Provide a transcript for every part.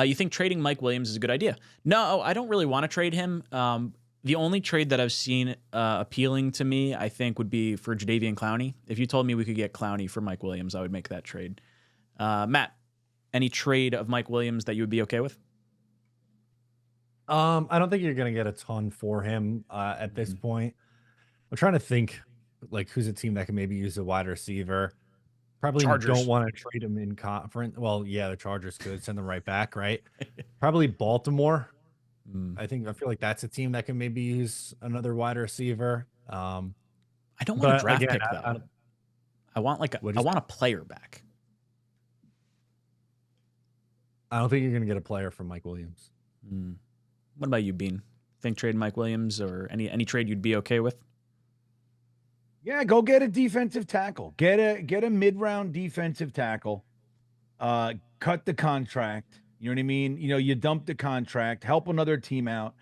You think trading Mike Williams is a good idea? No, I don't really want to trade him. The only trade that I've seen appealing to me, I think, would be for 𝐒𝐿𝐫𝐞𝐞. If you told me we could get 𝐀𝐮 for Mike Williams, I would make that trade. Matt, any trade of Mike Williams that you would be okay with? I don't think you're gonna get a ton for him at this point. I'm trying to think, like, who's a team that can maybe use a wide receiver. Probably don't Chargers. want to trade him in conference. Well, yeah, the Chargers could send them right back, right? Probably Baltimore. Mm. I feel like that's a team that can maybe use another wide receiver. I don't want a But draft again, pick though. I want what I is want a player back. I don't think you're gonna get a player from Mike Williams. Mm. What about you, Bean? Think trade Mike Williams or any trade you'd be okay with? Yeah, go get a defensive tackle. Get a mid-round defensive tackle. Cut the contract. You know what I mean? You dump the contract, help another team out,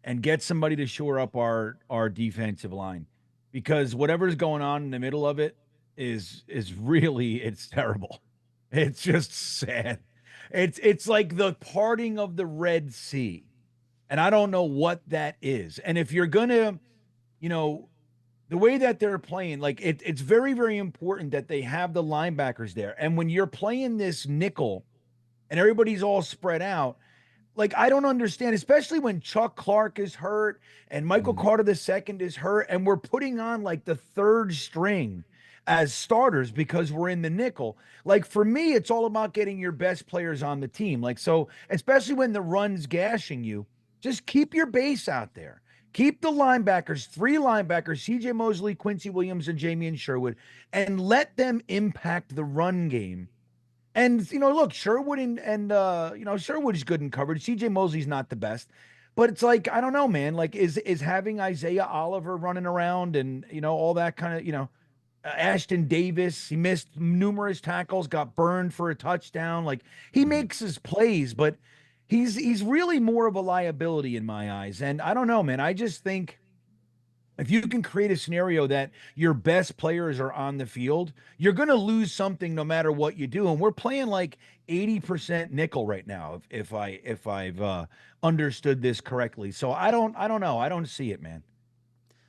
and get somebody to shore up our defensive line. Because whatever's going on in the middle of it is really, it's terrible. It's just sad. It's like the parting of the Red Sea. And I don't know what that is. And if you're gonna, the way that they're playing, like it's very, very important that they have the linebackers there. And when you're playing this nickel and everybody's all spread out, like I don't understand, especially when Chuck Clark is hurt and Michael Carter II is hurt, and we're putting on like the third string as starters because we're in the nickel. Like for me, it's all about getting your best players on the team. Like so, especially when the run's gashing you, just keep your base out there. Keep the linebackers, 3 linebackers, C.J. Mosley, Quincy Williams, and Jamien Sherwood, and let them impact the run game. And, look, Sherwood and Sherwood is good in coverage. C.J. Mosley's not the best. But it's like, I don't know, man. Like, is having Isaiah Oliver running around and, all that kind of, Ashton Davis, he missed numerous tackles, got burned for a touchdown. Like, he makes his plays, but he's really more of a liability in my eyes. And I don't know, man. I just think if you can create a scenario that your best players are on the field, you're going to lose something no matter what you do. And we're playing like 80% nickel right now, if I've understood this correctly. So I don't know. I don't see it, man.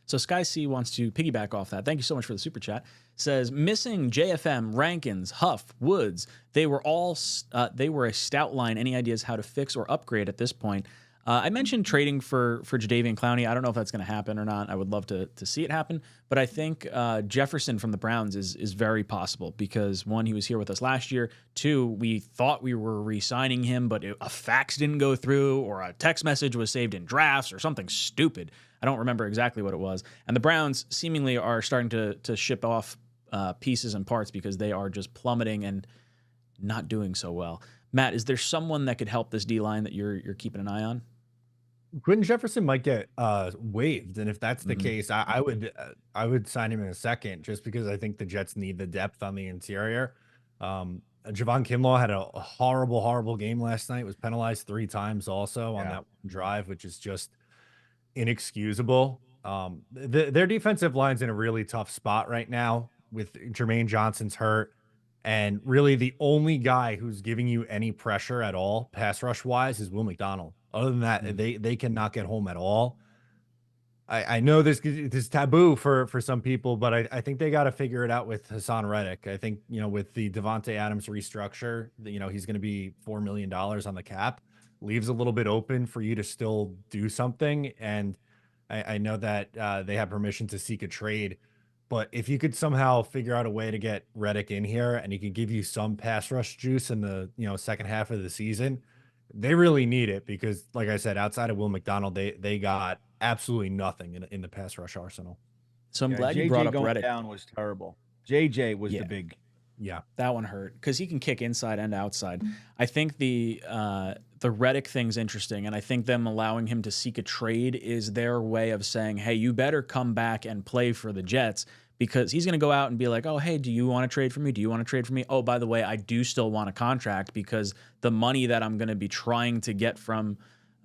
So Sky C wants to piggyback off that. Thank you so much for the super chat. Says missing JFM, Rankins, Huff, Woods. They were a stout line. Any ideas how to fix or upgrade at this point? I mentioned trading for 𝐒𝐿𝐫𝐞𝐞. I don't know if that's going to happen or not. I would love to see it happen, but I think Jefferson from the Browns is very possible because 1, he was here with us last year. 2, we thought we were re-signing him, but a fax didn't go through, or a text message was saved in drafts, or something stupid. I don't remember exactly what it was. And the Browns seemingly are starting to ship off pieces and parts because they are just plummeting and not doing so well. Matt, is there someone that could help this D-line that you're keeping an eye on? Quentin Jefferson might get waived, and if that's the case, I would sign him in a second, just because I think the Jets need the depth on the interior. 𝐒𝐿𝐫𝐞𝐞 had a horrible game last night. Was penalized 3 times also on that one drive, which is just inexcusable. Their defensive line's in a really tough spot right now with Jermaine Johnson's hurt, and really the only guy who's giving you any pressure at all pass rush wise is Will McDonald. Other than that, they cannot get home at all. I know this is taboo for some people, but I think they got to figure it out with Hassan Reddick. I think, with the Devontae Adams restructure, he's going to be $4 million on the cap, leaves a little bit open for you to still do something. And I know that they have permission to seek a trade, but if you could somehow figure out a way to get Reddick in here and he could give you some pass rush juice in the second half of the season, they really need it, because like I said, outside of Will McDonald, they got absolutely nothing in the pass rush arsenal. So I'm glad you brought up Reddick. Down was terrible. JJ was the big. Yeah, that one hurt because he can kick inside and outside. I think the Reddick thing's interesting, and I think them allowing him to seek a trade is their way of saying, hey, you better come back and play for the Jets, because he's going to go out and be like, oh, hey, do you want to trade for me? Do you want to trade for me? Oh, by the way, I do still want a contract, because the money that I'm going to be trying to get from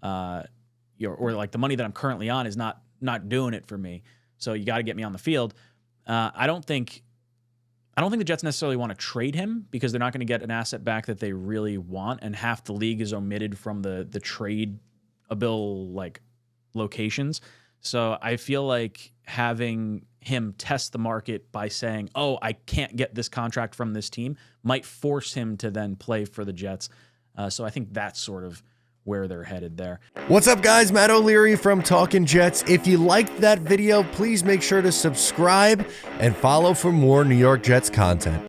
or like the money that I'm currently on is not doing it for me. So you got to get me on the field. I don't think I don't think the Jets necessarily want to trade him because they're not going to get an asset back that they really want, and half the league is omitted from the trade-able like locations. So I feel like having him test the market by saying, "Oh, I can't get this contract from this team," might force him to then play for the Jets. So I think that's sort of where they're headed there. What's up, guys? Matt O'Leary from Talkin' Jets. If you liked that video, please make sure to subscribe and follow for more New York Jets content.